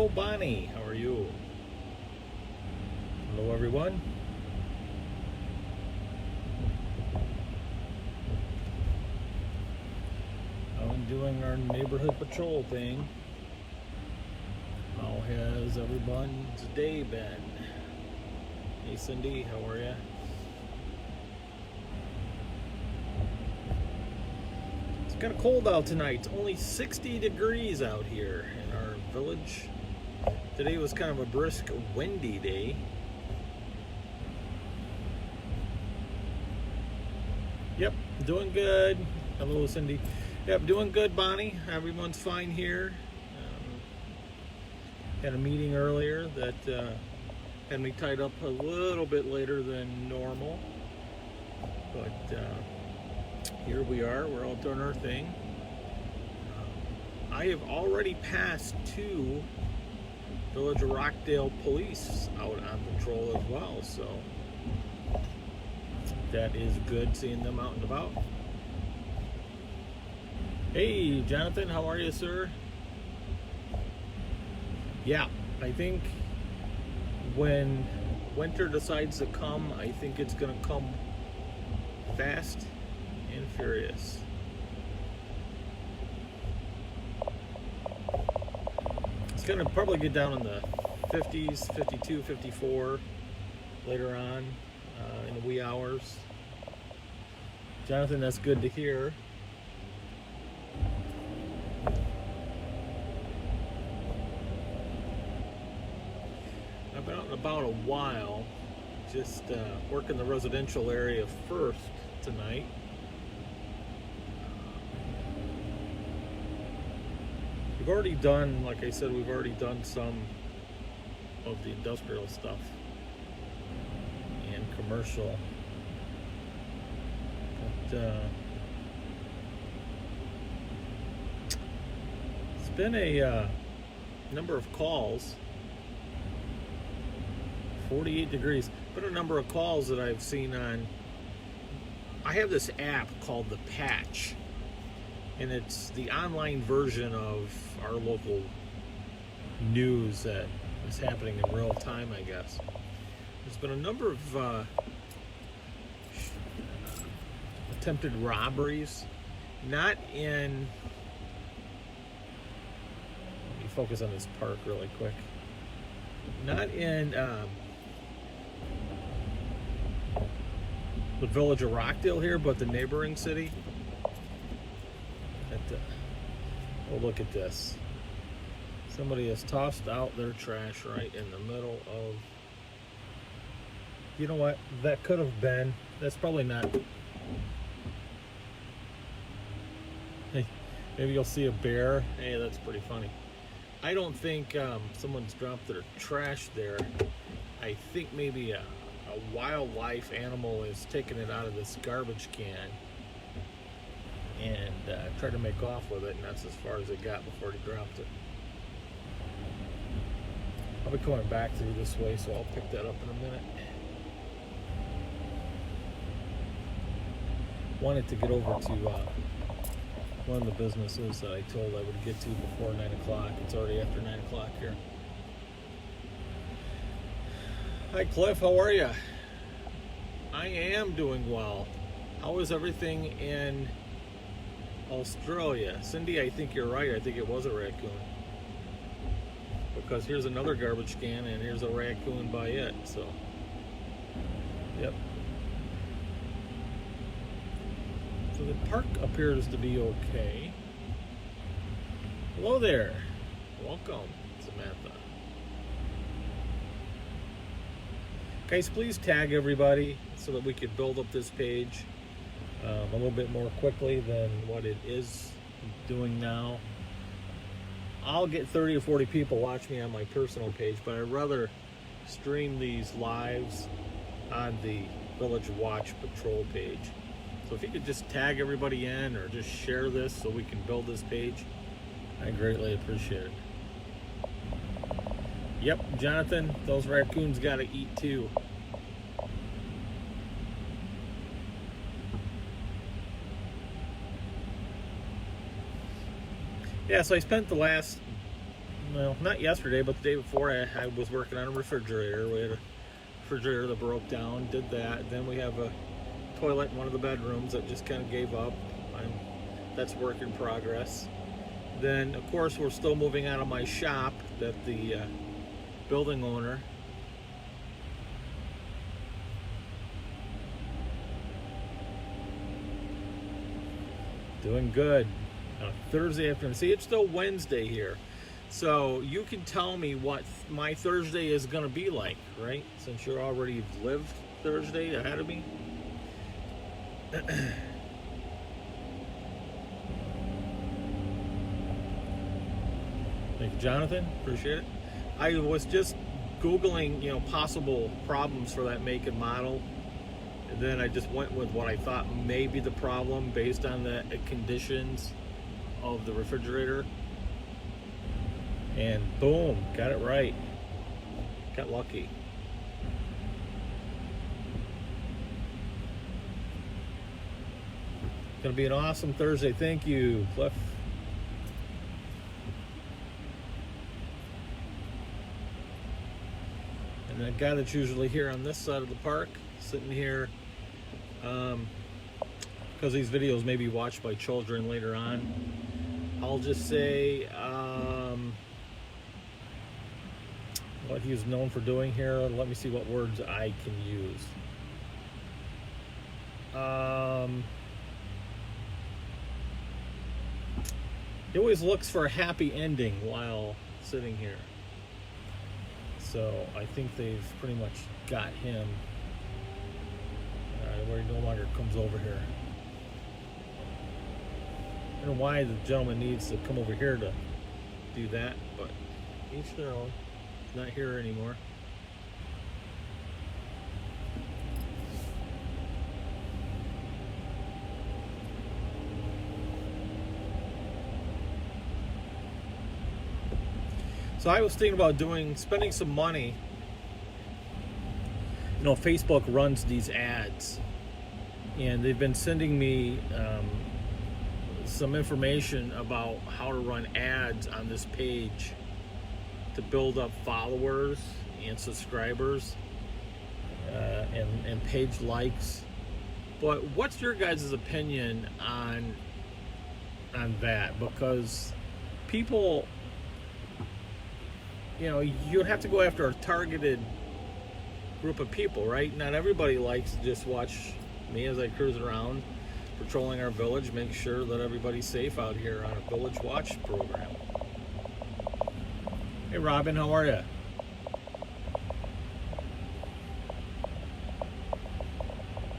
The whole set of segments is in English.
Hello, Bonnie. How are you? Hello, everyone. I'm doing our neighborhood patrol thing. How has everyone's day been? Hey, Cindy. How are you? It's kind of cold out tonight. It's only 60 degrees out here in our village. Today was kind of a brisk, windy day. Yep, doing good. Hello, Cindy. Yep, doing good, Bonnie. Everyone's fine here. Had a meeting earlier that had me tied up a little bit later than normal. But here we are. We're all doing our thing. I have already passed 2 Village of Rockdale police out on patrol as well, so that is good seeing them out and about. Hey, Jonathan, how are you, sir? Yeah, I think when winter decides to come, I think it's going to come fast and furious. It's going to probably get down in the 50s, 52, 54 later on in the wee hours. Jonathan, that's good to hear. I've been out and about a while, just working the residential area first tonight. We've already done, like I said, we've already done some of the industrial stuff and commercial. But it's been a number of calls. 48 degrees. Been a number of calls that I've seen on. I have this app called The Patch, and it's the online version of our local news that is happening in real time, I guess. There's been a number of attempted robberies, not in. Let me focus on this park really quick. Not in the village of Rockdale here, but the neighboring city. Oh, look at this. Somebody has tossed out their trash right in the middle of. You know what? That could have been. That's probably not. Hey, maybe you'll see a bear. Hey, that's pretty funny. I don't think someone's dropped their trash there. I think maybe a wildlife animal is taking it out of this garbage can and tried to make off with it, and that's as far as it got before he dropped it. I'll be coming back through this way, so I'll pick that up in a minute. Wanted to get over to one of the businesses that I told I would get to before 9 o'clock. It's already after 9 o'clock here. Hi, Cliff. How are you? I am doing well. How is everything in Australia? Cindy, I think you're right. I think it was a raccoon. Because here's another garbage can and here's a raccoon by it. So, yep. So the park appears to be okay. Hello there. Welcome, Samantha. Guys, please tag everybody so that we can build up this page a little bit more quickly than what it is doing now. I'll get 30 or 40 people watch me on my personal page, but I'd rather stream these lives on the Village Watch Patrol page. So if you could just tag everybody in or just share this so we can build this page, I greatly appreciate it. Yep, Jonathan, those raccoons gotta eat too. Yeah, so I spent the last well, not yesterday, but the day before, I was working on a refrigerator. We had a refrigerator that broke down, did that. Then we have a toilet in one of the bedrooms that just kind of gave up. That's work in progress. Then, of course, we're still moving out of my shop that the building owner doing good. Thursday afternoon. See, it's still Wednesday here. So you can tell me what my Thursday is going to be like, right? Since you're already lived Thursday ahead of me. Thank you, Jonathan. Appreciate it. I was just Googling, possible problems for that make and model. And then I just went with what I thought may be the problem based on the conditions of the refrigerator. And boom, got it right. Got lucky. Gonna be an awesome Thursday. Thank you, Cliff. And that guy that's usually here on this side of the park, sitting here, because these videos may be watched by children later on, I'll just say what he was known for doing here. Let me see what words I can use. He always looks for a happy ending while sitting here. So I think they've pretty much got him where he no longer comes over here. I don't know why the gentleman needs to come over here to do that, but each their own. He's not here anymore. So I was thinking about spending some money. Facebook runs these ads, and they've been sending me some information about how to run ads on this page to build up followers and subscribers and page likes. But what's your guys' opinion on that? Because people, you have to go after a targeted group of people, right? Not everybody likes to just watch me as I cruise around patrolling our village, make sure that everybody's safe out here on a Village Watch program. Hey Robin, how are you?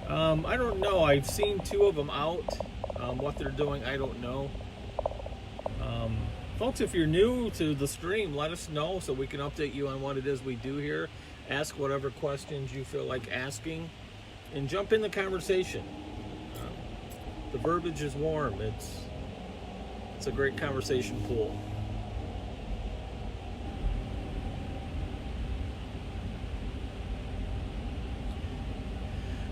I don't know. I've seen two of them out. What they're doing, I don't know. Folks, if you're new to the stream, let us know so we can update you on what it is we do here. Ask whatever questions you feel like asking and jump in the conversation. The verbiage is warm. It's a great conversation pool.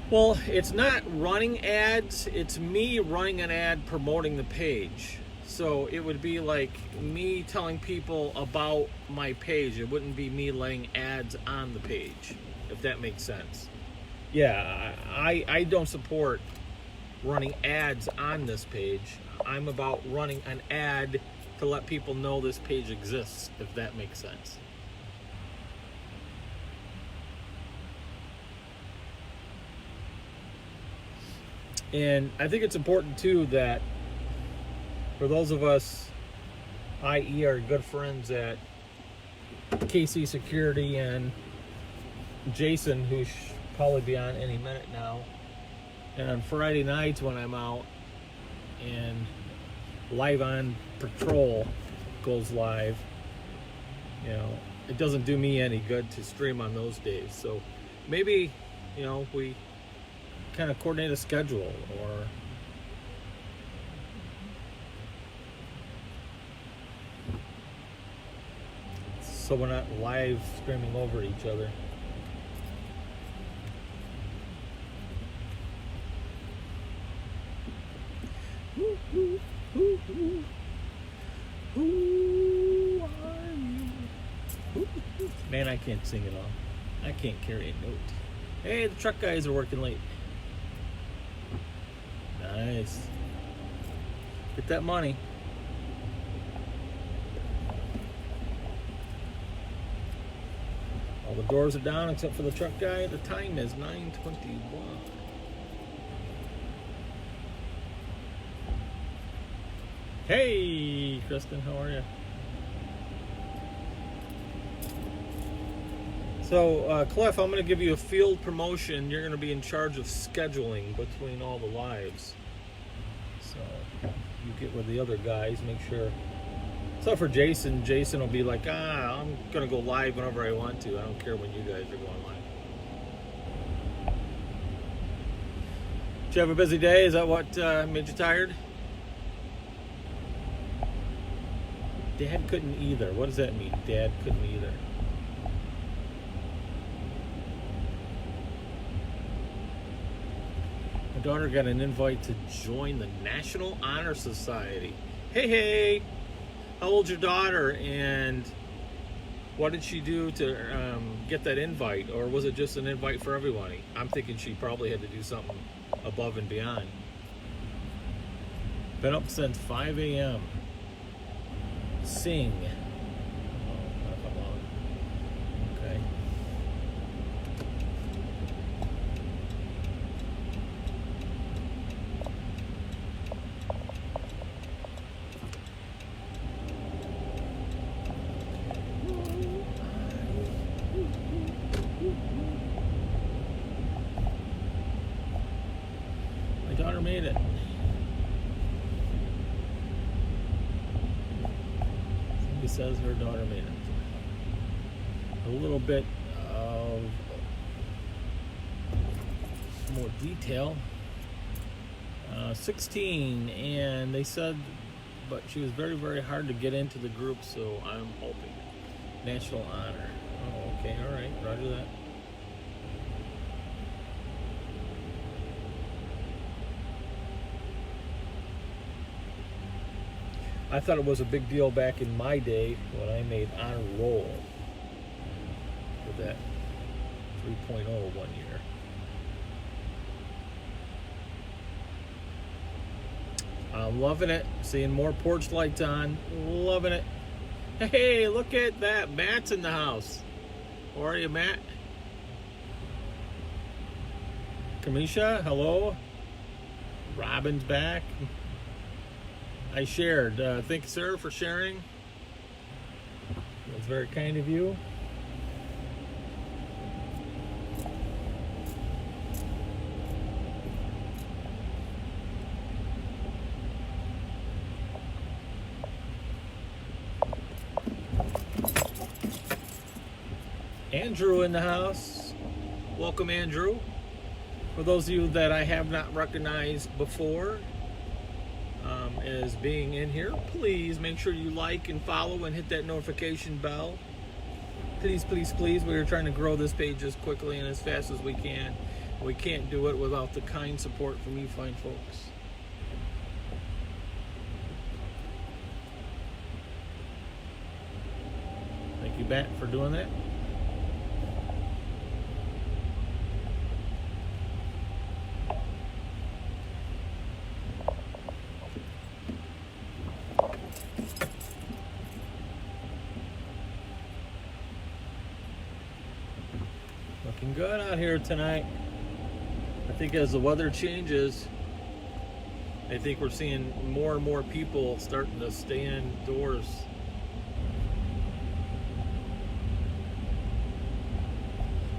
Well, it's not running ads, it's me running an ad promoting the page. So it would be like me telling people about my page. It wouldn't be me laying ads on the page, if that makes sense. Yeah, I don't support running ads on this page. I'm about running an ad to let people know this page exists, if that makes sense. And I think it's important too that for those of us, i.e. our good friends at KC Security and Jason, who should probably be on any minute now, and on Friday nights when I'm out and Live on Patrol goes live, it doesn't do me any good to stream on those days. So maybe, we kind of coordinate a schedule, or so we're not live streaming over each other. Who are you? Man, I can't sing it all. I can't carry a note. Hey, the truck guys are working late. Nice. Get that money. All the doors are down except for the truck guy. The time is 9:21. Hey, Kristen, how are you? So, Clef, I'm going to give you a field promotion. You're going to be in charge of scheduling between all the lives. So, you get with the other guys, make sure. Except for Jason. Jason will be like, I'm going to go live whenever I want to. I don't care when you guys are going live. Did you have a busy day? Is that what made you tired? Dad couldn't either. What does that mean? Dad couldn't either. My daughter got an invite to join the National Honor Society. Hey, how old's your daughter, and what did she do to get that invite, or was it just an invite for everybody? I'm thinking she probably had to do something above and beyond. Been up since 5 a.m. Sing. Oh, not that long. Okay. My daughter made it. Says her daughter made it. A little bit of more detail. 16, and they said, but she was very, very hard to get into the group, so I'm hoping. National Honor. Oh, okay, all right, roger that. I thought it was a big deal back in my day when I made honor roll for that 3.0 one year. I'm loving it. Seeing more porch lights on. Loving it. Hey, look at that. Matt's in the house. How are you, Matt? Kamisha, hello. Robin's back. I shared. Thank you, sir, for sharing. That's very kind of you. Andrew in the house. Welcome, Andrew. For those of you that I have not recognized before, as being in here, please make sure you like and follow and hit that notification bell. Please, please, please. We are trying to grow this page as quickly and as fast as we can. We can't do it without the kind support from you fine folks. Thank you, Bat, for doing that. Looking good out here tonight. I think as the weather changes, I think we're seeing more and more people starting to stay indoors.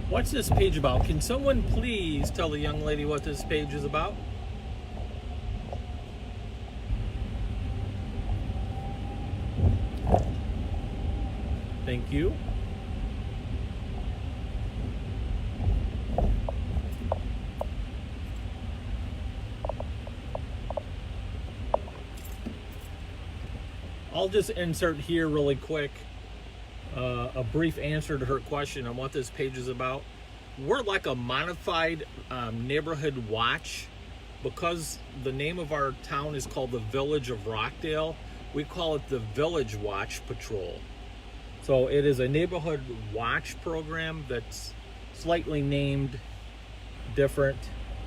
What's this page about? Can someone please tell the young lady what this page is about? Thank you. I'll just insert here really quick a brief answer to her question on what this page is about. We're like a modified neighborhood watch. Because the name of our town is called the Village of Rockdale, we call it the Village Watch Patrol. So it is a neighborhood watch program that's slightly named different,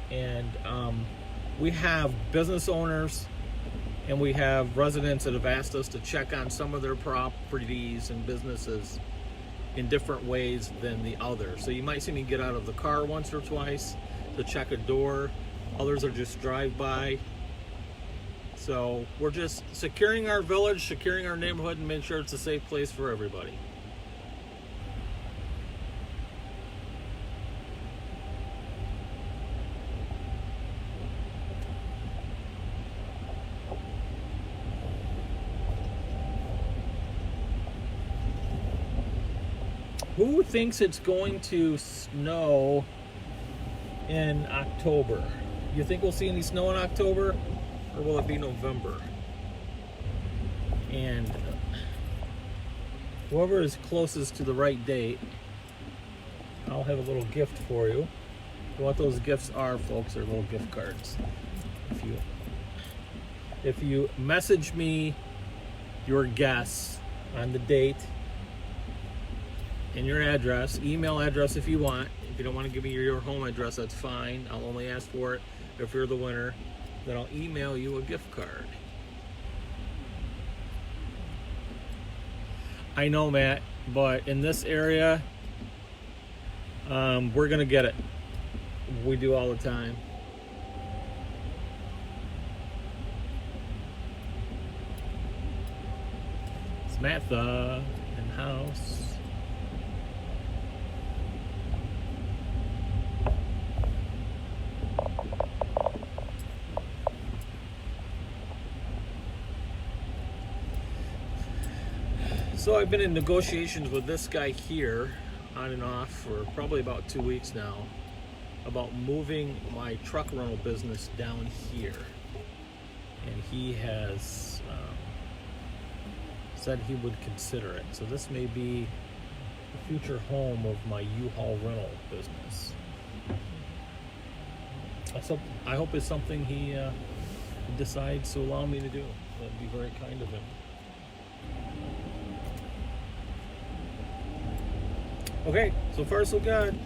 and we have business owners and we have residents that have asked us to check on some of their properties and businesses in different ways than the others. So you might see me get out of the car once or twice to check a door. Others are just drive by. So we're just securing our village, securing our neighborhood, and making sure it's a safe place for everybody. Who thinks it's going to snow in October? You think we'll see any snow in October, or will it be November? And whoever is closest to the right date, I'll have a little gift for you. So what those gifts are, folks, are little gift cards. If you message me your guess on the date and your address, email address if you want. If you don't want to give me your home address, that's fine. I'll only ask for it if you're the winner. Then I'll email you a gift card. I know, Matt, but in this area, we're gonna get it. We do all the time. Samantha in house. So I've been in negotiations with this guy here on and off for probably about 2 weeks now about moving my truck rental business down here, and he has said he would consider it. So this may be the future home of my U-Haul rental business. I hope it's something he decides to allow me to do. That'd be very kind of him. Okay, so far so good.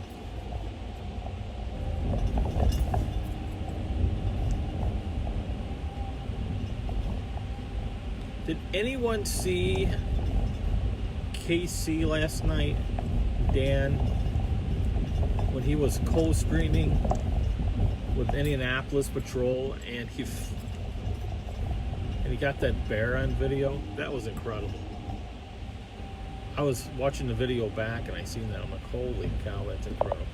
Did anyone see KC last night, Dan, when he was co-streaming with Indianapolis Patrol and he got that bear on video? That was incredible. I was watching the video back and I seen that. I'm like, holy cow, that's incredible.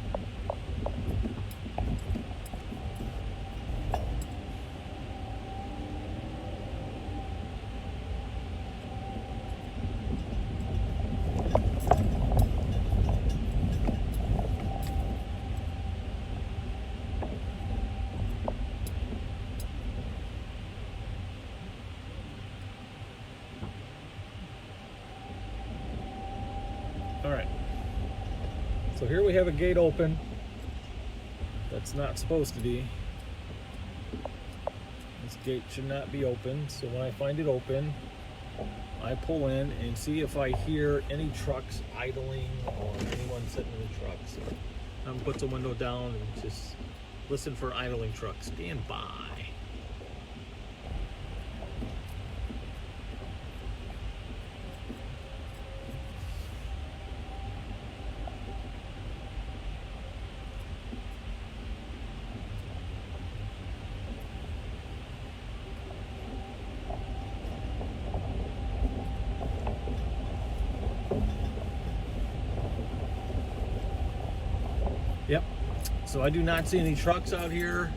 All right, so here we have a gate open that's not supposed to be. This gate should not be open, so when I find it open, I pull in and see if I hear any trucks idling or anyone sitting in the trucks. I'm gonna put the window down and just listen for idling trucks. Stand by. Yep, so I do not see any trucks out here.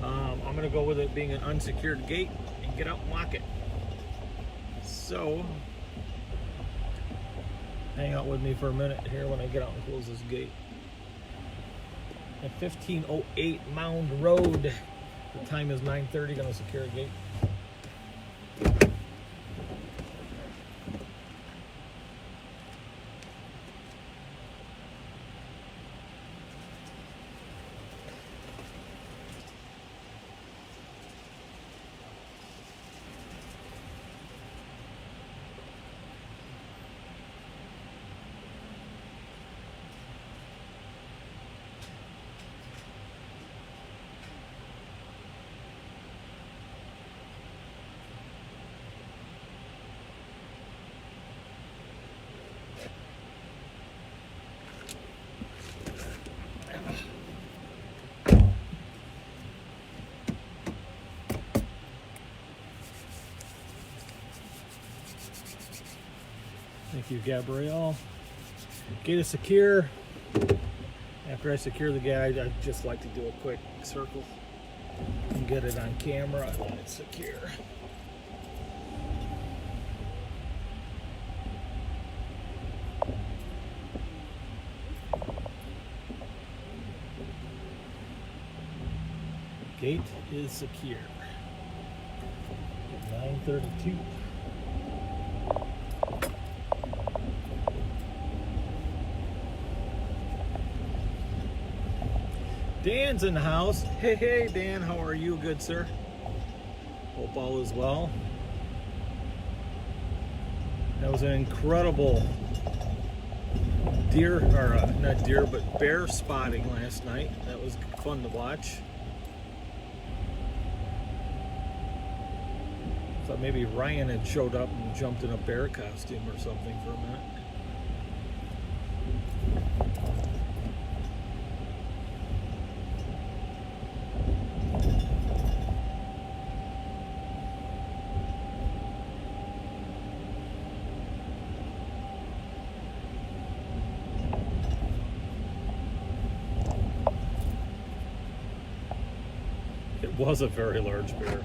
I'm gonna go with it being an unsecured gate and get out and lock it. So, hang out with me for a minute here when I get out and close this gate. At 1508 Mound Road, the time is 9:30, gonna secure a gate. you, Gabrielle. Gate is secure. After I secure the gate, I'd just like to do a quick circle and get it on camera. I want it secure. Gate is secure. 9:32. Dan's in the house. Hey, Dan, how are you, good sir? Hope all is well. That was an incredible not deer, but bear spotting last night. That was fun to watch. Thought maybe Ryan had showed up and jumped in a bear costume or something for a minute. It was a very large bear.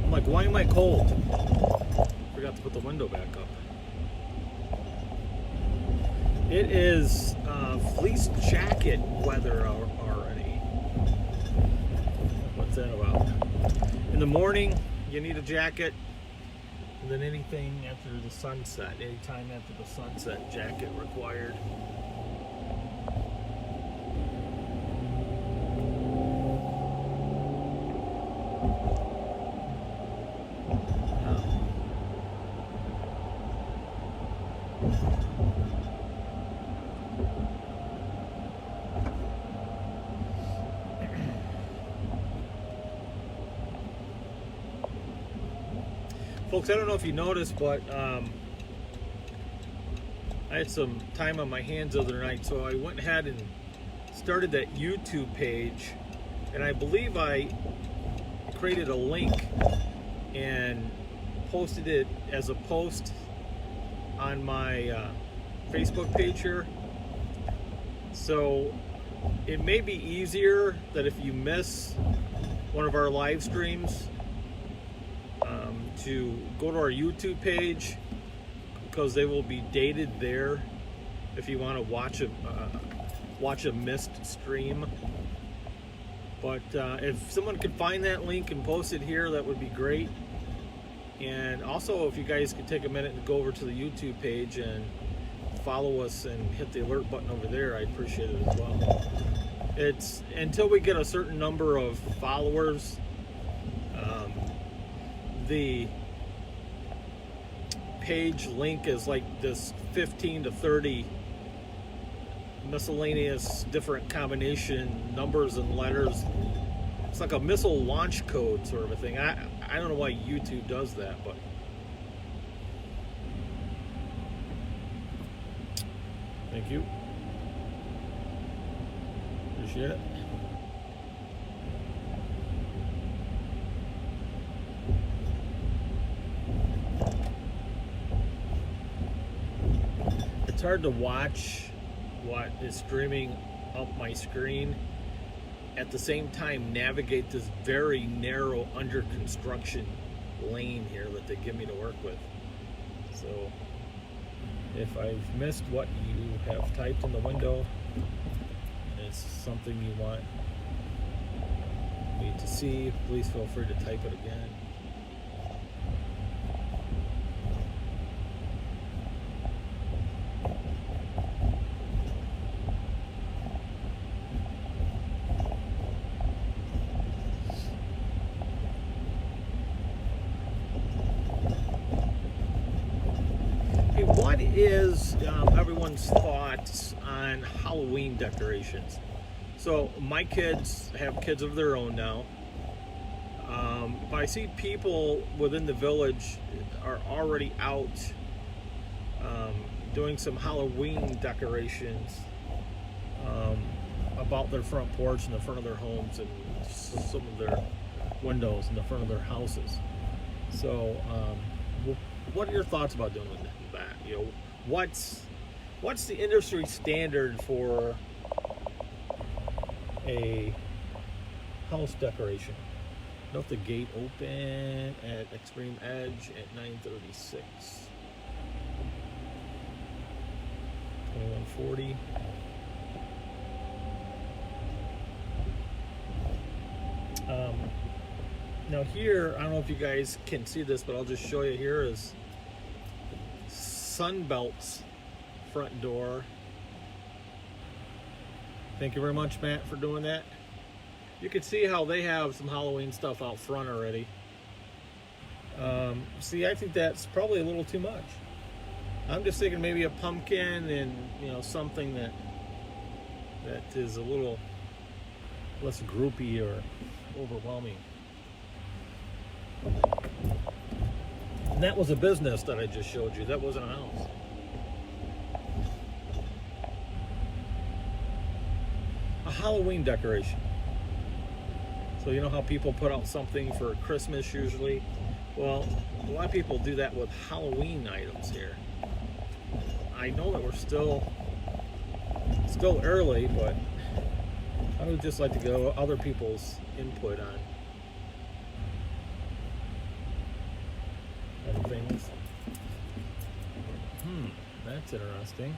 I'm like, why am I cold? Forgot to put the window back up. It is fleece jacket weather already. What's that about? In the morning, you need a jacket. And then anything after the sunset, anytime after the sunset, jacket required. Folks, I don't know if you noticed, but I had some time on my hands the other night, so I went ahead and started that YouTube page, and I believe I created a link and posted it as a post on my Facebook page here. So it may be easier that if you miss one of our live streams, to go to our YouTube page, because they will be dated there if you want to watch a missed stream. But if someone could find that link and post it here, that would be great. And also, if you guys could take a minute and go over to the YouTube page and follow us and hit the alert button over there, I'd appreciate it as well. It's until we get a certain number of followers, the page link is like this 15 to 30 miscellaneous different combination numbers and letters. It's like a missile launch code sort of a thing. I don't know why YouTube does that, but thank you. Appreciate it. It's hard to watch what is streaming up my screen, at the same time navigate this very narrow under construction lane here that they give me to work with. So if I've missed what you have typed in the window and it's something you want me to see, please feel free to type it again. What is everyone's thoughts on Halloween decorations? So my kids have kids of their own now. But I see people within the village are already out doing some Halloween decorations. about their front porch and the front of their homes and some of their windows in the front of their houses. So, what are your thoughts about doing that? You know, what's the industry standard for a house decoration? Note the gate open at Extreme Edge at 9:36. 2140. Now here, I don't know if you guys can see this, but I'll just show you. Here is Sunbelt's front door. Thank you very much, Matt, for doing that. You can see how they have some Halloween stuff out front already. See, I think that's probably a little too much. I'm just thinking maybe a pumpkin and, you know, something that is a little less groupy or overwhelming. And that was a business that I just showed you. That wasn't a house. A Halloween decoration. So you know how people put out something for Christmas usually? Well, a lot of people do that with Halloween items here. I know that we're still early, but I would just like to go other people's input on things. That's interesting.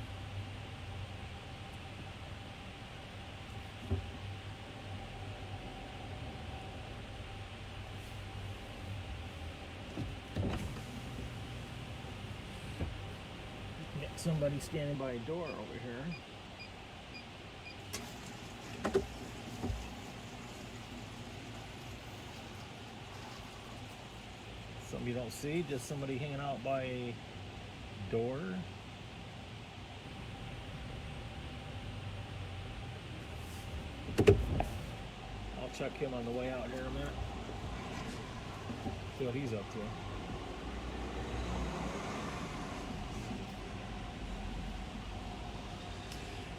Got somebody standing by a door over here. Something you don't see, just somebody hanging out by a door. I'll check him on the way out here in a minute. See what he's up to.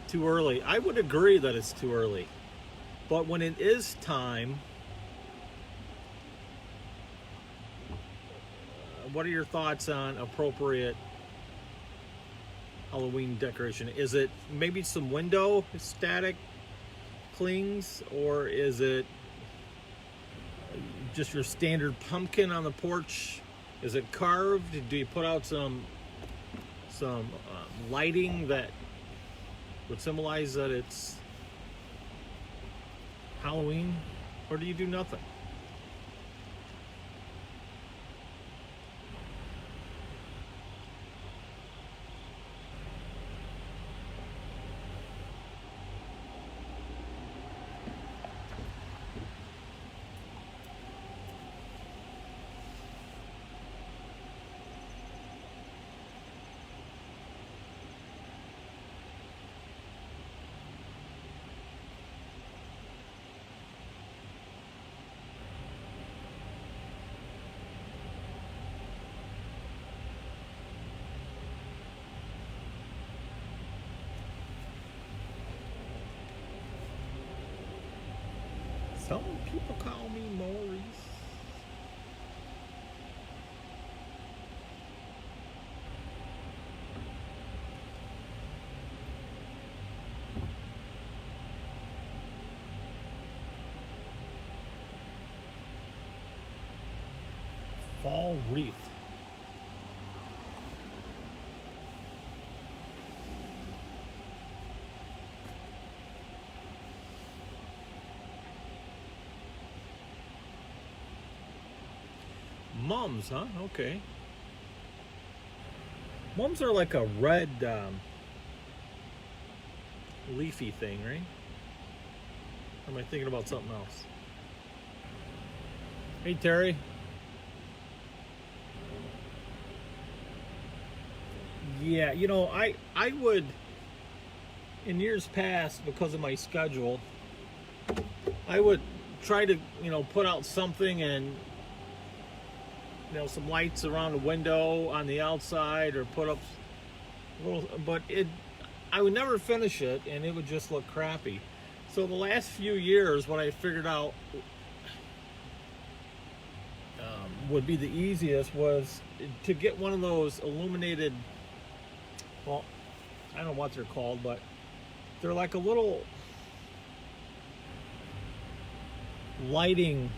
Too early. I would agree that it's too early. But when it is time, what are your thoughts on appropriate Halloween decoration? Is it maybe some window static clings, or is it just your standard pumpkin on the porch? Is it carved? Do you put out some lighting that would symbolize that it's Halloween, or do you do nothing? Some people call me Maurice. Fall wreath. Mums, huh? Okay. Mums are like a red leafy thing, right? Or am I thinking about something else? Hey, Terry. Yeah, you know, I would, in years past, because of my schedule, I would try to, you know, put out something and, you know, some lights around the window on the outside, or put up a little, but I would never finish it, and it would just look crappy. So the last few years, what I figured out would be the easiest was to get one of those illuminated, well, I don't know what they're called, but they're like a little lighting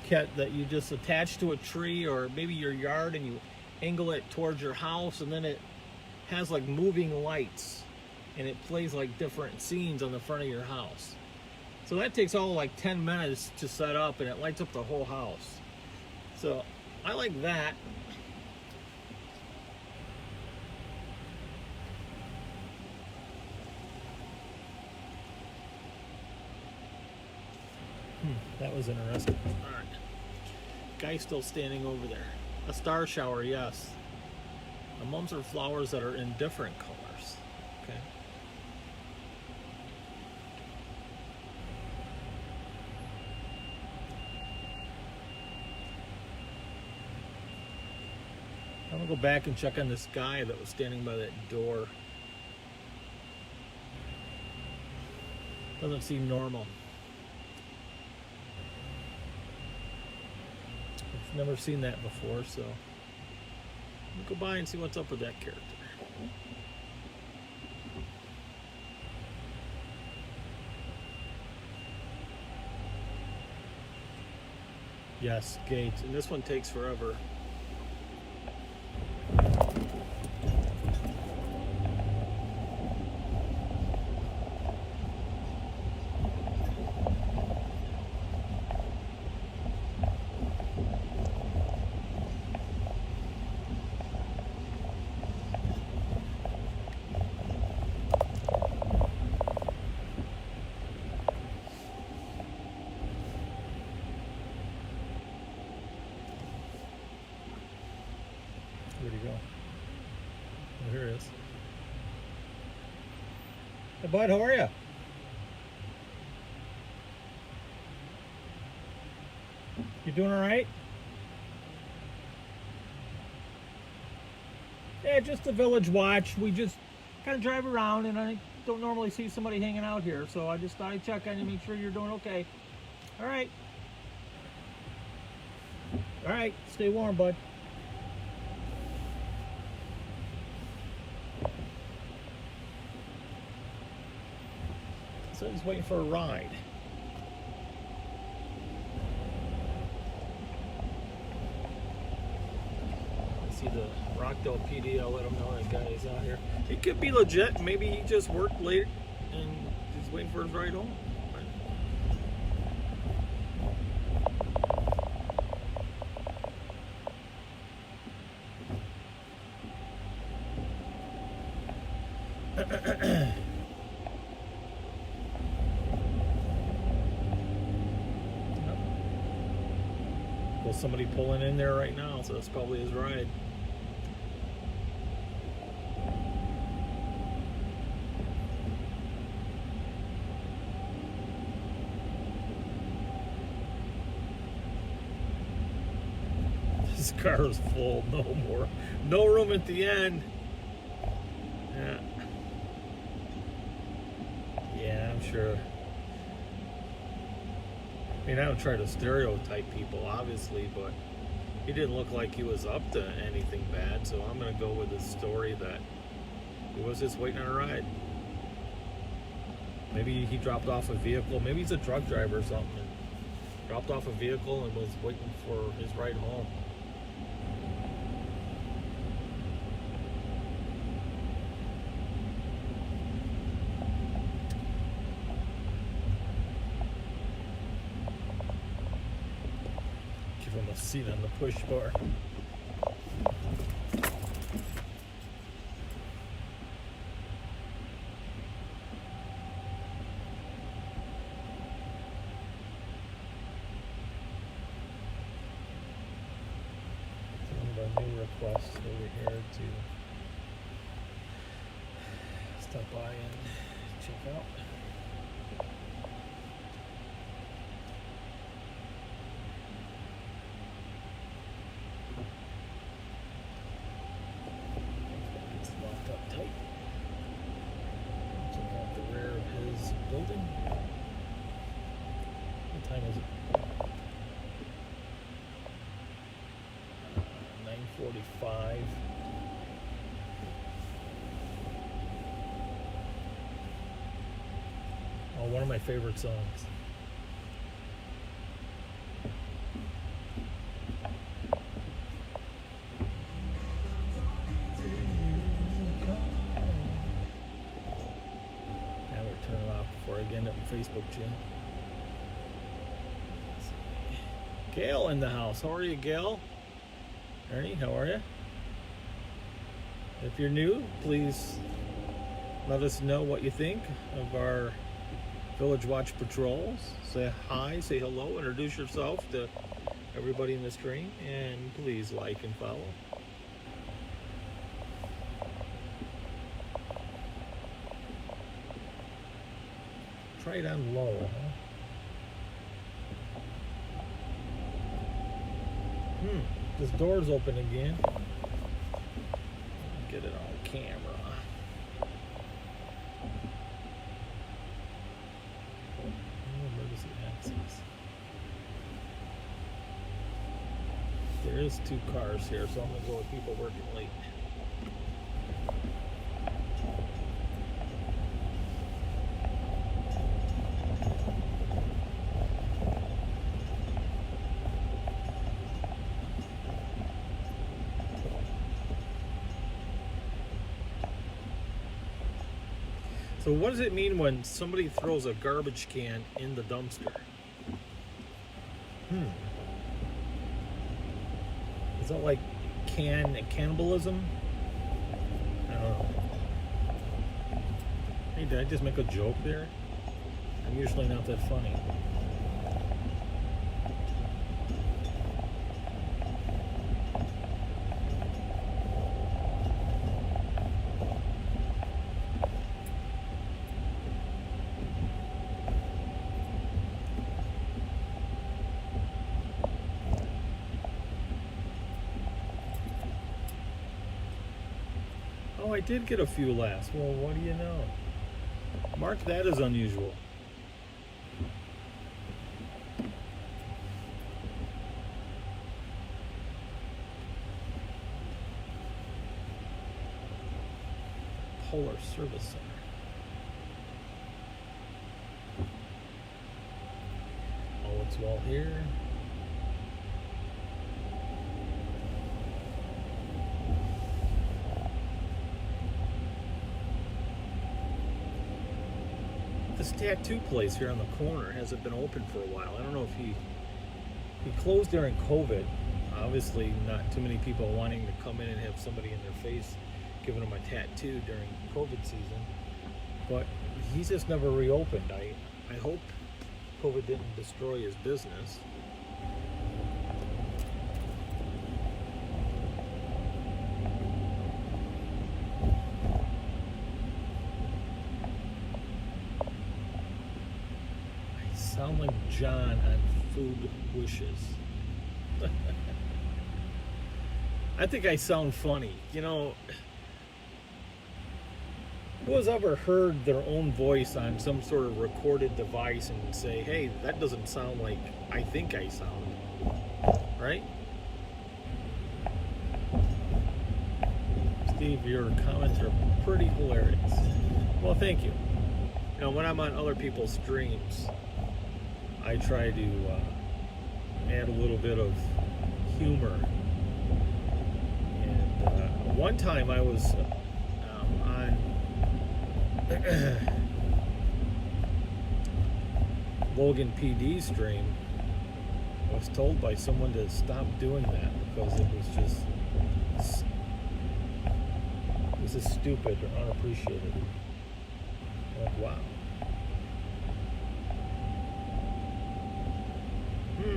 kit that you just attach to a tree or maybe your yard, and you angle it towards your house, and then it has like moving lights and it plays like different scenes on the front of your house. So that takes all like 10 minutes to set up, and it lights up the whole house. So I like that. That was interesting. All right. Guy still standing over there. A star shower, yes. The mums are flowers that are in different colors. Okay. I'm gonna go back and check on this guy that was standing by that door. Doesn't seem normal. I've never seen that before, so we'll go by and see what's up with that character. Yes, gates, and this one takes forever. Where'd he go? Oh, here he is. Hey, bud, how are you? You doing all right? Yeah, just a village watch. We just kind of drive around, and I don't normally see somebody hanging out here, so I just thought I'd check on you, make sure you're doing okay. All right. All right, stay warm, bud. So he's waiting for a ride. See the Rockdale PD, I'll let him know that guy is out here. He could be legit. Maybe he just worked late and he's waiting for his ride home. Well, somebody pulling in there right now, so that's probably his ride. This car is full, no room at the end. Yeah, I'm sure. I mean, I don't try to stereotype people, obviously, but he didn't look like he was up to anything bad, so I'm going to go with the story that he was just waiting on a ride. Maybe he dropped off a vehicle. Maybe he's a truck driver or something. And dropped off a vehicle and was waiting for his ride home. Give him a seat on the push bar. New requests over here to stop by and check out. It's locked up tight. Check out the rear of his building. 2:45. Oh, one of my favorite songs. Now we'll turn it off before I end up in Facebook jail. Gail in the house. How are you, Gail? Ernie, how are you? If you're new, please let us know what you think of our Village Watch patrols. Say hi, say hello, introduce yourself to everybody in the stream, and please like and follow. Try it on low, huh? This door's open again. Get it on camera. Emergency access. There is 2 cars here, so I'm gonna go with people working late. So what does it mean when somebody throws a garbage can in the dumpster? Is that like cannibalism? I don't know. Hey, did I just make a joke there? I'm usually not that funny. Oh, I did get a few laughs. Well, what do you know? Mark that as unusual. Polar Service Center. Oh, it's well here. This tattoo place here on the corner hasn't been open for a while. I don't know if he closed during COVID. Obviously, not too many people wanting to come in and have somebody in their face giving them a tattoo during COVID season. But he's just never reopened. I hope COVID didn't destroy his business. Sound like John on Food Wishes. I think I sound funny. You know, who has ever heard their own voice on some sort of recorded device and say, hey, that doesn't sound like I think I sound, right? Steve, your comments are pretty hilarious. Well, thank you. You know, when I'm on other people's streams, I try to add a little bit of humor. And one time I was on Logan PD's stream. I was told by someone to stop doing that because it was just stupid or unappreciated. I'm like, wow. Let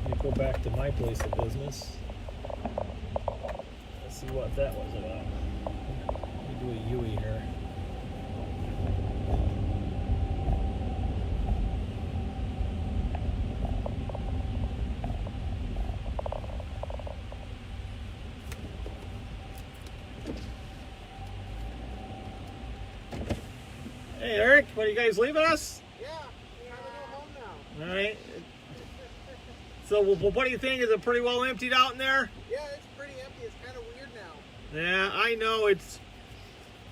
me go back to my place of business. Let's see what that was about. Let me do a Yui here. Hey Eric, what, are you guys leaving us? Yeah, we gotta go home now. All right. So what do you think? Is it pretty well emptied out in there? Yeah, it's pretty empty. It's kind of weird now. Yeah, I know. It's,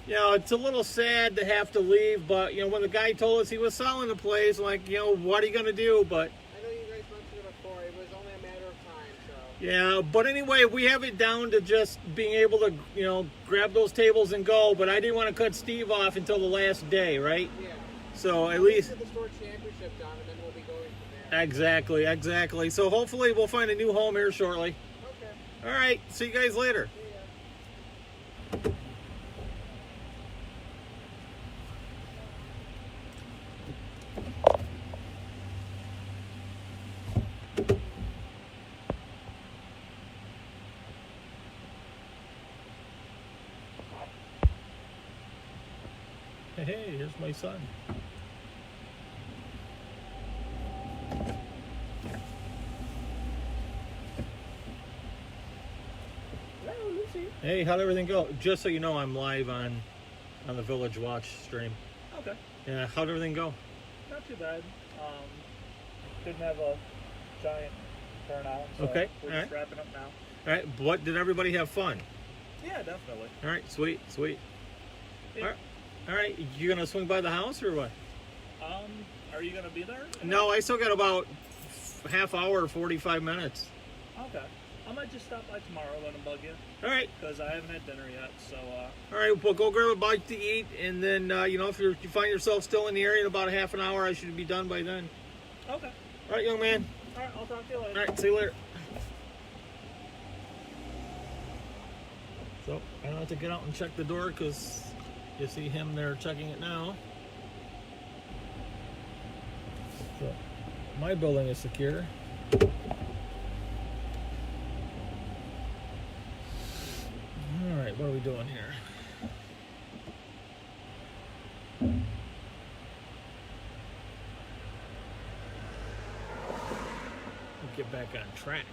you know, it's a little sad to have to leave, but, you know, when the guy told us he was selling the place, like, you know, what are you going to do? But I know you guys mentioned it before. It was only a matter of time, so. yeah, but anyway, we have it down to just being able to, you know, grab those tables and go, but I didn't want to cut Steve off until the last day, right? Yeah. So at least... Get the store championship done, and then we'll be going from there. Exactly, exactly. So hopefully we'll find a new home here shortly. Okay. All right, see you guys later. See ya. Hey, here's my son. Hello, Lucy. Hey, how'd everything go? Just so you know, I'm live on the Village Watch stream. Okay, Yeah, how'd everything go? not too bad. Didn't have a giant turnout, so Okay, we're alright. just wrapping up now. All right, but did everybody have fun? Yeah, definitely. All right, sweet, sweet. Yeah. All right, you gonna swing by the house or what? Are you gonna be there? No, I still got about half hour, 45 minutes. Okay. I might just stop by tomorrow, let him bug you, All right, because I haven't had dinner yet, so, all right. Well, go grab a bite to eat, and then you know, if you find yourself still in the area in about a half an hour, I should be done by then. okay. All right, young man. Alright, I'll talk to you later. All right, see you later. So I don't have to get out and check the door because you see him there checking it now. So my building is secure. All right, what are we doing here? We'll get back on track.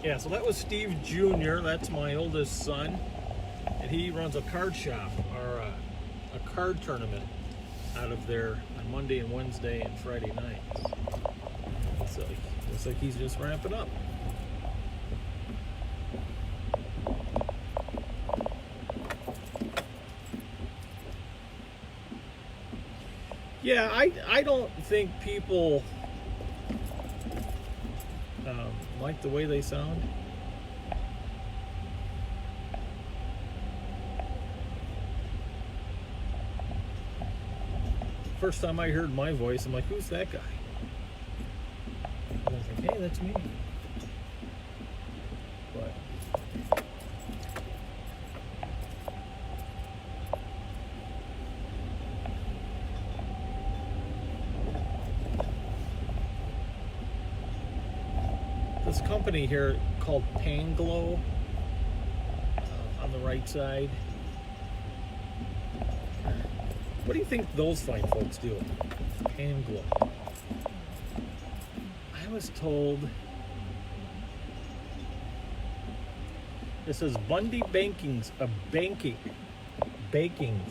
Yeah, so that was Steve Jr. That's my oldest son, and he runs a card shop or a card tournament out of there on Monday and Wednesday and Friday nights. So looks like he's just ramping up. Yeah, I don't think people like the way they sound. First time I heard my voice, I'm like, who's that guy? And I was like, hey, that's me. But this company here called Panglow on the right side. What do you think those fine folks do? Panglow. I was told it says Bundy baking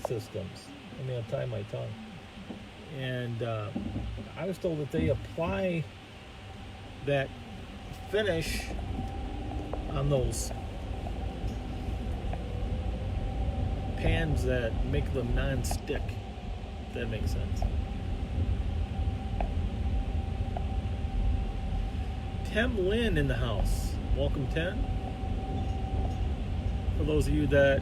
systems. Let me untie my tongue. And I was told that they apply that finish on those pans that make them non-stick, if that makes sense. Tem Lynn in the house. Welcome, Tem. For those of you that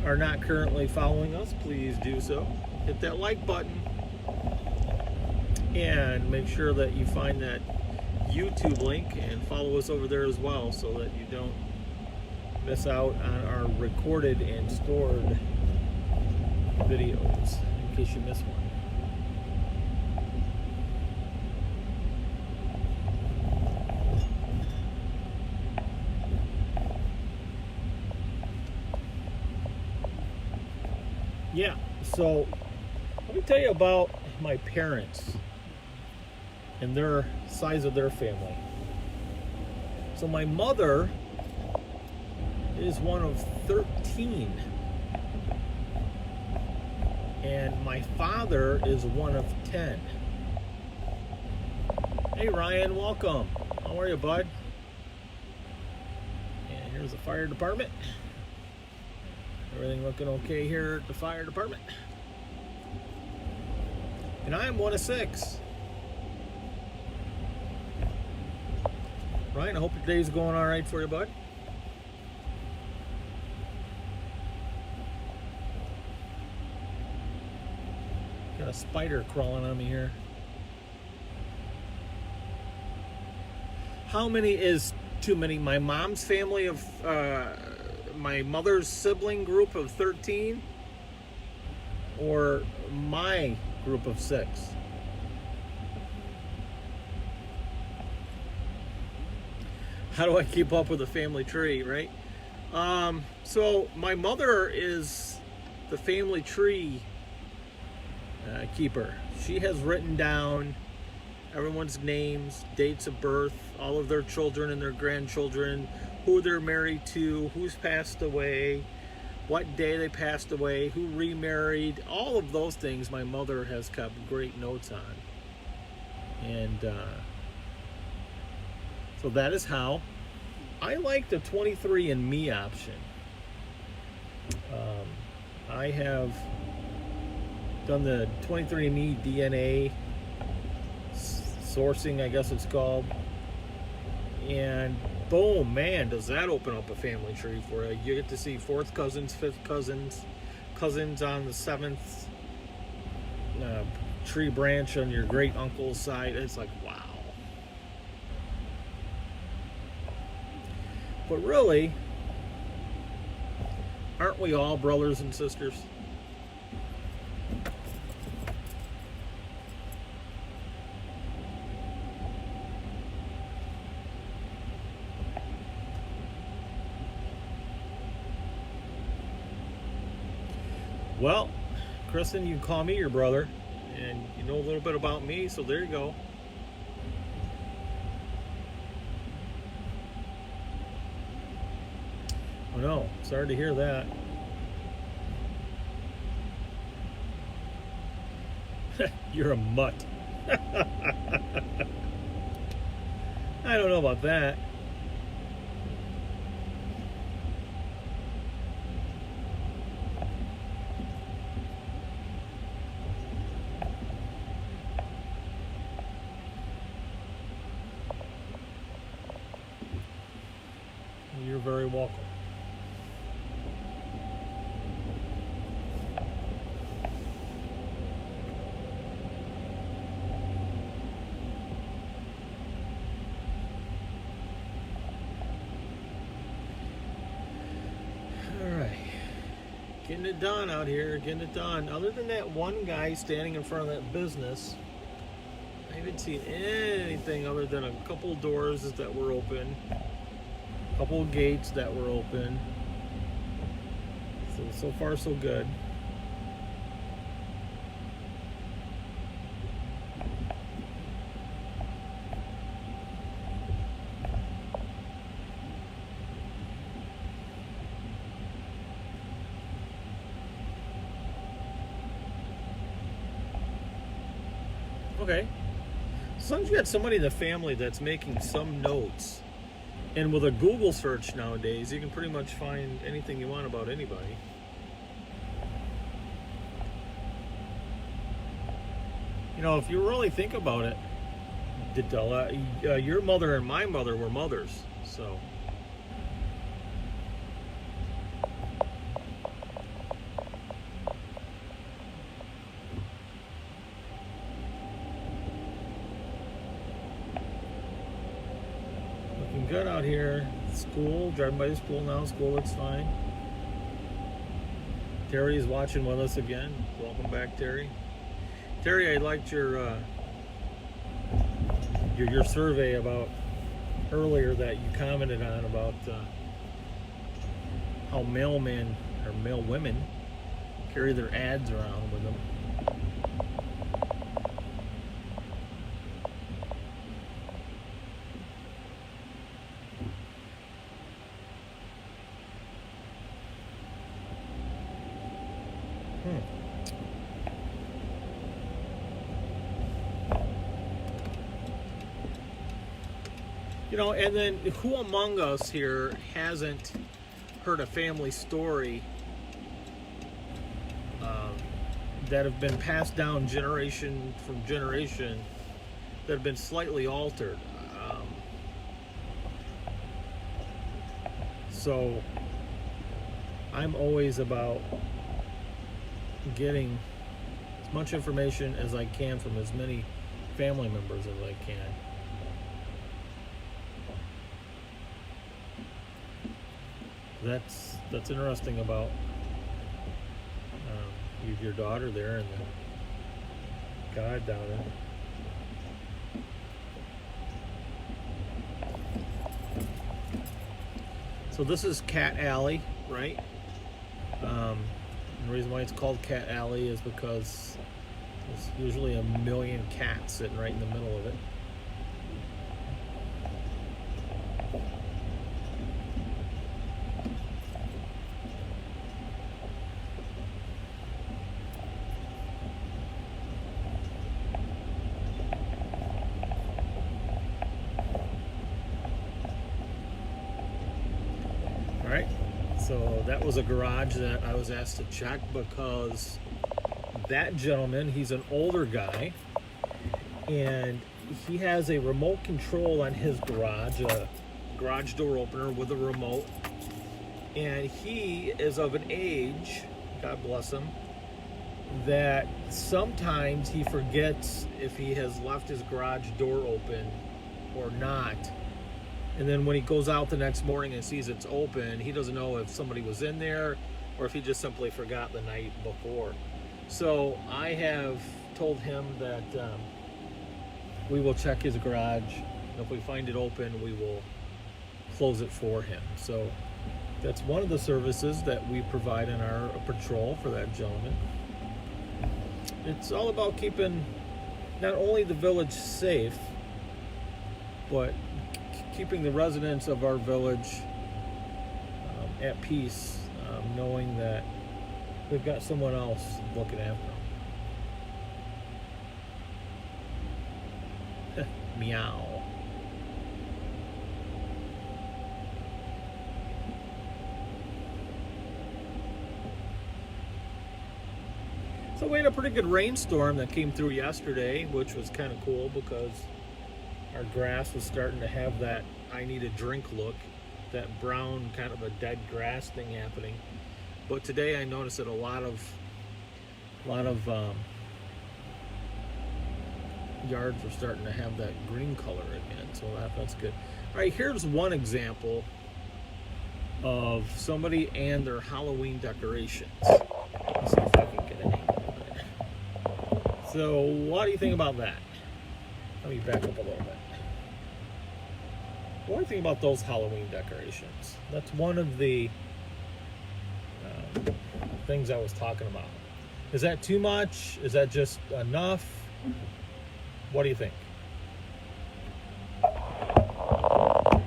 are not currently following us, please do so. Hit that like button and make sure that you find that YouTube link and follow us over there as well so that you don't miss out on our recorded and stored videos in case you miss one. Yeah, so let me tell you about my parents and their size of their family. So my mother is one of 13 And my father is one of 10. Hey Ryan, welcome. How are you, bud? And here's the fire department. Everything looking okay here at the fire department. And I am one of 6. Ryan, I hope your day's going all right for you, bud. Got a spider crawling on me here. How many is too many? My mom's family of my mother's sibling group of 13, or my group of 6? How do I keep up with the family tree, right? So my mother is the family tree keeper. She has written down everyone's names, dates of birth, all of their children and their grandchildren, who they're married to, who's passed away, what day they passed away, who remarried, all of those things my mother has kept great notes on. And so that is how. I like the 23andMe option. I have done the 23andMe DNA sourcing, I guess it's called. And boom, man, does that open up a family tree for you. You get to see 4th cousins, 5th cousins, cousins on the 7th tree branch on your great uncle's side. It's like, wow. But really, aren't we all brothers and sisters? Well, Kristen, you can call me your brother, and you know a little bit about me, so there you go. Oh no, sorry to hear that. You're a mutt. I don't know about that. You're very welcome. Getting it done out here, getting it done. Other than that one guy standing in front of that business, I haven't seen anything other than a couple doors that were open, a couple gates that were open. So far so good. Okay. As long as you got somebody in the family that's making some notes, and with a Google search nowadays, you can pretty much find anything you want about anybody. You know, if you really think about it, your mother and my mother were mothers, so. Good out here. School, driving by the school now. School looks fine. Terry's watching with us again. Welcome back, Terry. Terry, I liked your survey about earlier that you commented on about how mailmen or mail women carry their ads around with them. You know, and then who among us here hasn't heard a family story that have been passed down generation from generation that have been slightly altered? So I'm always about getting as much information as I can from as many family members as I can. That's interesting about your daughter there and the guy down there. So this is Cat Alley, right? The reason why it's called Cat Alley is because there's usually a million cats sitting right in the middle of it. Alright, so that was a garage that I was asked to check because that gentleman, he's an older guy, and he has a remote control on his garage, a garage door opener with a remote, and he is of an age, God bless him, that sometimes he forgets if he has left his garage door open or not. And then when he goes out the next morning and sees it's open, he doesn't know if somebody was in there or if he just simply forgot the night before. So I have told him that we will check his garage, and if we find it open, we will close it for him. So that's one of the services that we provide in our patrol for that gentleman. It's all about keeping not only the village safe, but keeping the residents of our village at peace, knowing that we've got someone else looking after them. Meow. So we had a pretty good rainstorm that came through yesterday, which was kind of cool because our grass was starting to have that I need a drink look, that brown kind of a dead grass thing happening. But today I noticed that a lot of yards are starting to have that green color again, so that's good. All right, here's one example of somebody and their Halloween decorations. Let's see if I can get an angle on it. So what do you think about that? Let me back up a little bit. What do you think about those Halloween decorations? That's one of the things I was talking about. Is that too much? Is that just enough? What do you think? All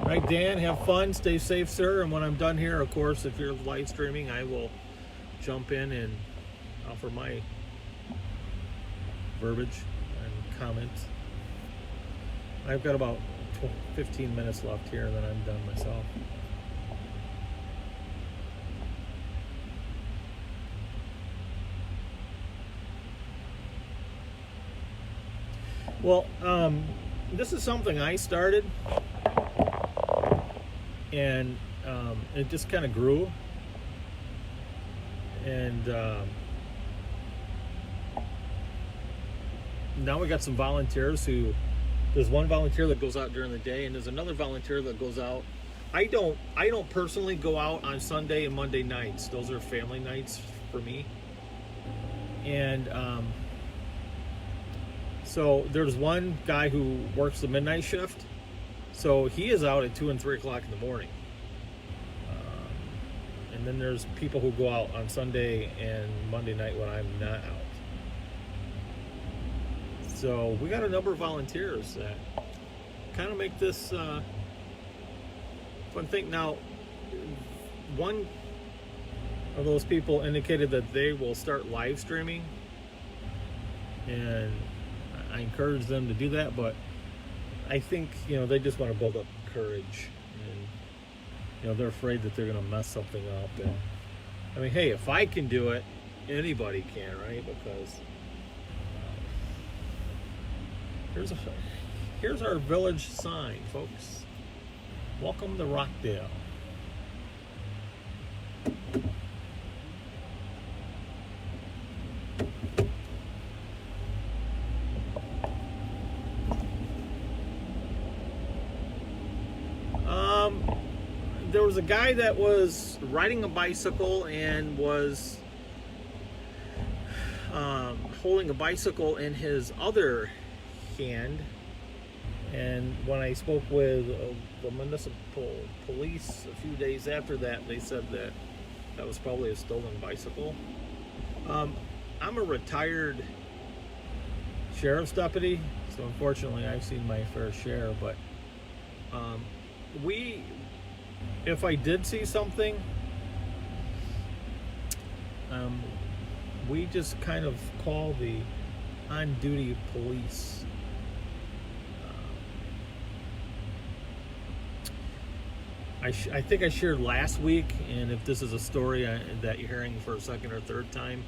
right, Dan, have fun. Stay safe, sir. And when I'm done here, of course, if you're live streaming, I will jump in and offer my verbiage and comments. I've got about 15 minutes left here, and then I'm done myself. Well, this is something I started, and it just kind of grew, and now we got some volunteers who, there's one volunteer that goes out during the day, and there's another volunteer that goes out. I don't personally go out on Sunday and Monday nights. Those are family nights for me. And so there's one guy who works the midnight shift. So he is out at 2 and 3 o'clock in the morning. And then there's people who go out on Sunday and Monday night when I'm not out. So we got a number of volunteers that kind of make this fun thing. Now, one of those people indicated that they will start live streaming, and I encourage them to do that, but I think, they just want to build up courage, and they're afraid that they're going to mess something up. And I mean, hey, if I can do it, anybody can, right? Because here's our village sign, folks. Welcome to Rockdale. There was a guy that was riding a bicycle and was holding a bicycle in his other hand. And when I spoke with the municipal police a few days after that, they said that that was probably a stolen bicycle. I'm a retired sheriff's deputy, so unfortunately I've seen my fair share, but if I did see something, we just kind of call the on-duty police. I think I shared last week, and if this is a story that you're hearing for a second or third time,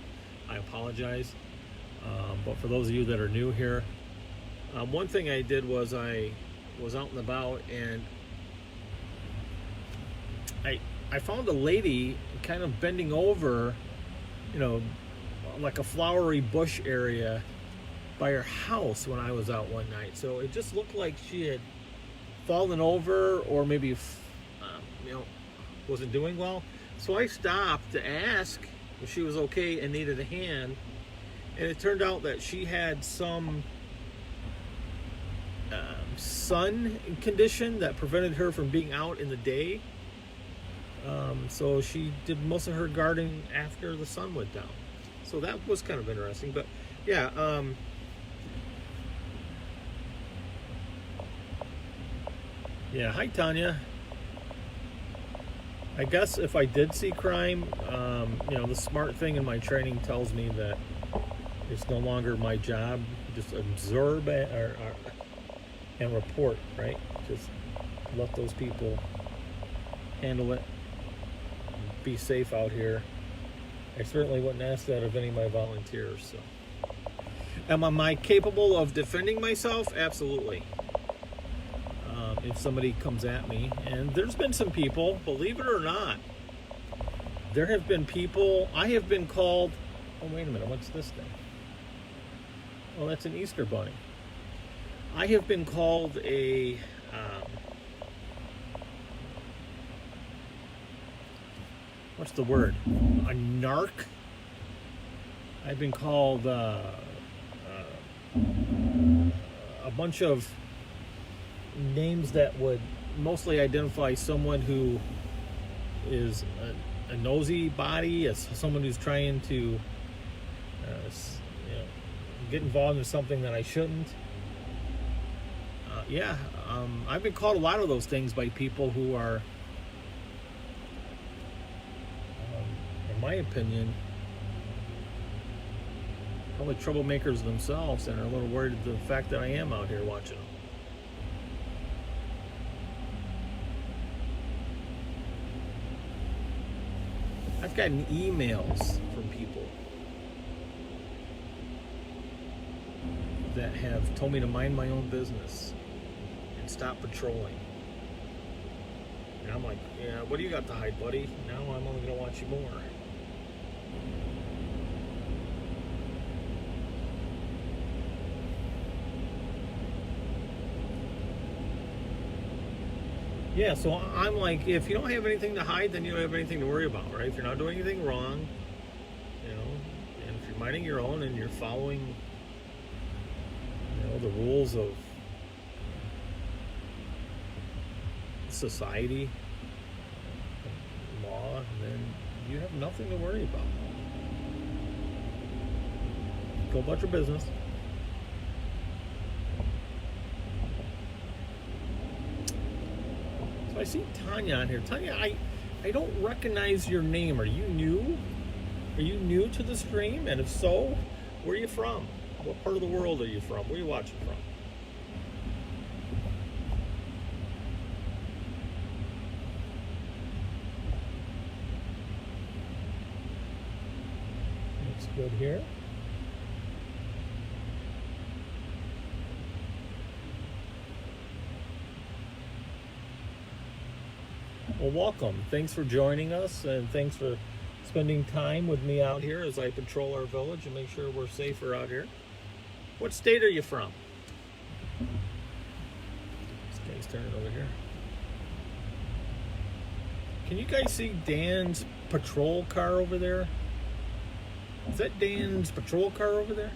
I apologize. But for those of you that are new here, one thing I did was I was out and about, and I found a lady kind of bending over, like a flowery bush area by her house when I was out one night. So it just looked like she had fallen over, or maybe wasn't doing well. So I stopped to ask if she was okay and needed a hand, and it turned out that she had some sun condition that prevented her from being out in the day. So she did most of her gardening after the sun went down. So that was kind of interesting. But yeah, hi Tanya. I guess if I did see crime, the smart thing in my training tells me that it's no longer my job. Just observe and report, right? Just let those people handle it. Be safe out here. I certainly wouldn't ask that of any of my volunteers. So, am I capable of defending myself? Absolutely. If somebody comes at me, and there's been some people, believe it or not, there have been people. I have been called. Oh, wait a minute. What's this thing? Oh, that's an Easter bunny. I have been called a what's the word? A narc. I've been called a bunch of names that would mostly identify someone who is a nosy body, as someone who's trying to get involved in something that I shouldn't. I've been called a lot of those things by people who are, in my opinion, probably troublemakers themselves, and are a little worried at the fact that I am out here watching them. I've gotten emails from people that have told me to mind my own business and stop patrolling. And I'm like, yeah, what do you got to hide, buddy? Now I'm only going to watch you more. Yeah, so I'm like, if you don't have anything to hide, then you don't have anything to worry about, right? If you're not doing anything wrong, and if you're minding your own and you're following, the rules of society, law, then you have nothing to worry about. Go about your business. So I see Tanya on here. Tanya, I don't recognize your name. Are you new? Are you new to the stream? And if so, where are you from? What part of the world are you from? Where are you watching from? Looks good here. Well, welcome. Thanks for joining us, and thanks for spending time with me out here as I patrol our village and make sure we're safer out here. What state are you from? This guy's turning over here. Can you guys see Dan's patrol car over there? Is that Dan's patrol car over there?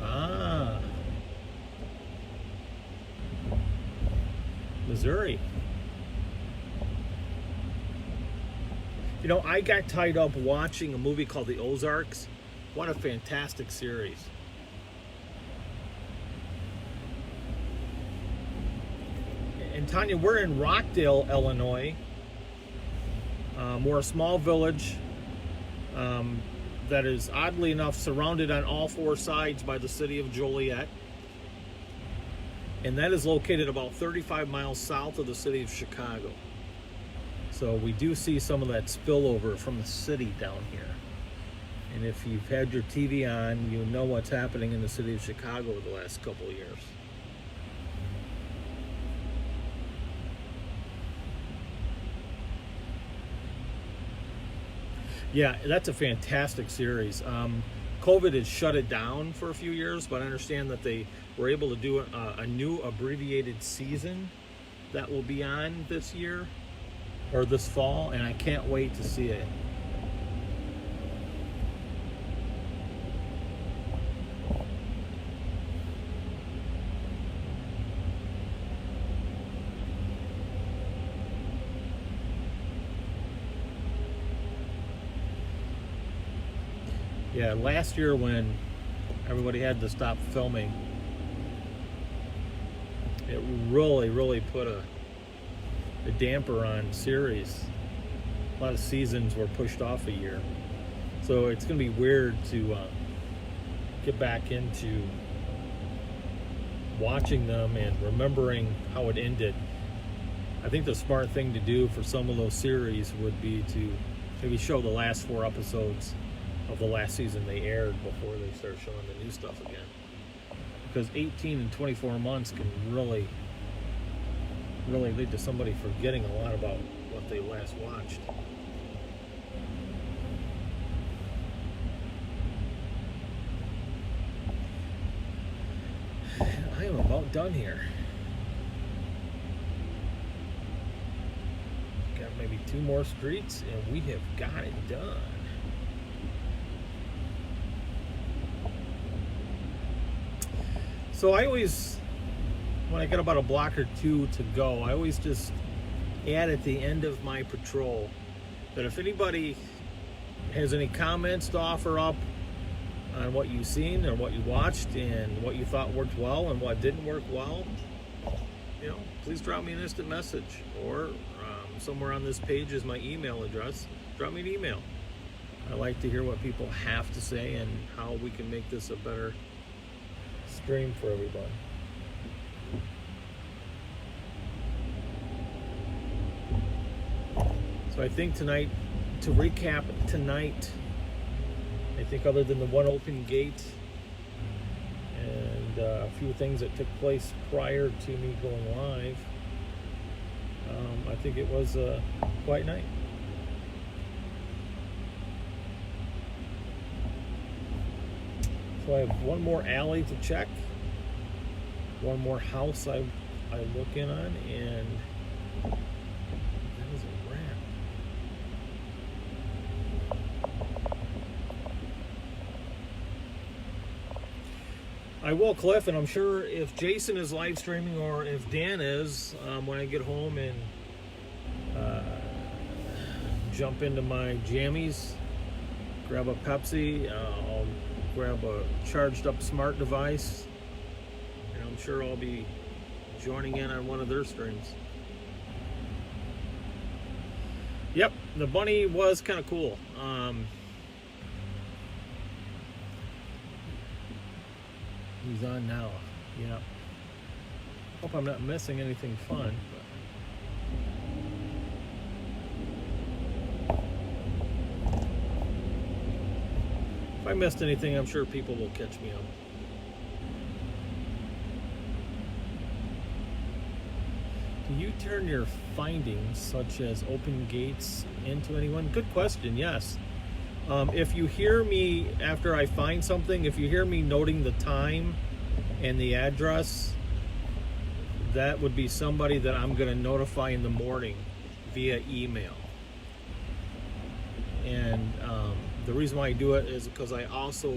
Ah. Missouri. You know, I got tied up watching a movie called The Ozarks. What a fantastic series. And Tanya, we're in Rockdale, Illinois. We're a small village that is oddly enough surrounded on all four sides by the city of Joliet. And that is located about 35 miles south of the city of Chicago. So we do see some of that spillover from the city down here. And if you've had your TV on, you know what's happening in the city of Chicago the last couple of years. Yeah, that's a fantastic series. COVID had shut it down for a few years, but I understand that they were able to do a new abbreviated season that will be on this year, or this fall, and I can't wait to see it. Yeah, last year when everybody had to stop filming, it really put a damper on series. A lot of seasons were pushed off a year. So it's going to be weird to get back into watching them and remembering how it ended. I think the smart thing to do for some of those series would be to maybe show the last 4 episodes of the last season they aired before they start showing the new stuff again. Because 18 and 24 months can really lead to somebody forgetting a lot about what they last watched. I am about done here. Got maybe 2 more streets and we have got it done. So I always, when I get about a block or 2 to go, I always just add at the end of my patrol that if anybody has any comments to offer up on what you've seen or what you watched and what you thought worked well and what didn't work well, you know, please drop me an instant message, or somewhere on this page is my email address. Drop me an email. I like to hear what people have to say and how we can make this a better stream for everybody. So I think tonight, to recap tonight, I think other than the one open gate and a few things that took place prior to me going live, I think it was a quiet night. So I have one more alley to check, one more house I look in on, and that is a wrap. I will, Cliff, and I'm sure if Jason is live streaming or if Dan is, when I get home and jump into my jammies, grab a Pepsi, I'll grab a charged up smart device, and I'm sure I'll be joining in on one of their streams. Yep, the bunny was kind of cool. He's on now. Yeah. Hope I'm not missing anything fun. If I missed anything, I'm sure people will catch me up. Do you turn your findings, such as open gates, into anyone? Good question, yes. If you hear me after I find something, if you hear me noting the time and the address, that would be somebody that I'm going to notify in the morning via email. And the reason why I do it is because I also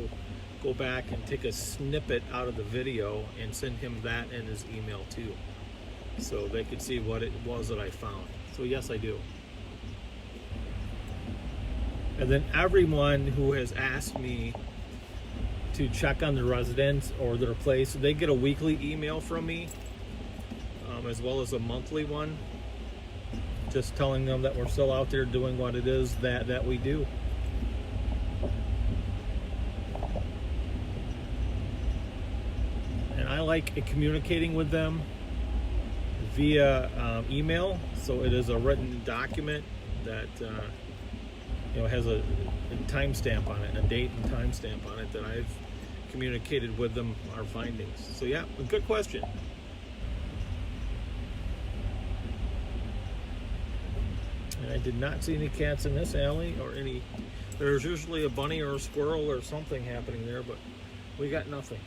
go back and take a snippet out of the video and send him that in his email too, so they could see what it was that I found. So yes, I do. And then everyone who has asked me to check on the residence or their place, they get a weekly email from me, as well as a monthly one, just telling them that we're still out there doing what it is that we do. And I like communicating with them via email, so it is a written document that has a timestamp on it, a date and timestamp on it, that I've communicated with them our findings. So yeah, a good question. And I did not see any cats in this alley, or any. There's usually a bunny or a squirrel or something happening there, but we got nothing.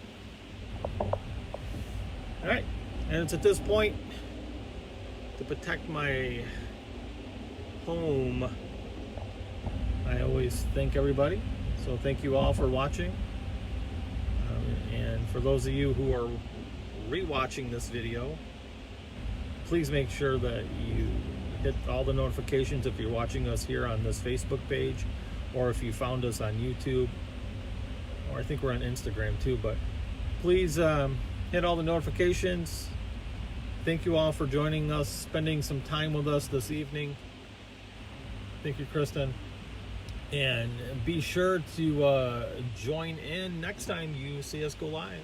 All right, and it's at this point, to protect my home, I always thank everybody. So thank you all for watching. And for those of you who are re-watching this video, please make sure that you hit all the notifications if you're watching us here on this Facebook page, or if you found us on YouTube, or I think we're on Instagram too. But please hit all the notifications. Thank you all for joining us, spending some time with us this evening. Thank you, Kristen. And be sure to join in next time you see us go live.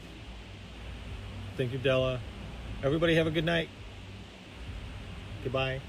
Thank you, Della. Everybody have a good night. Goodbye.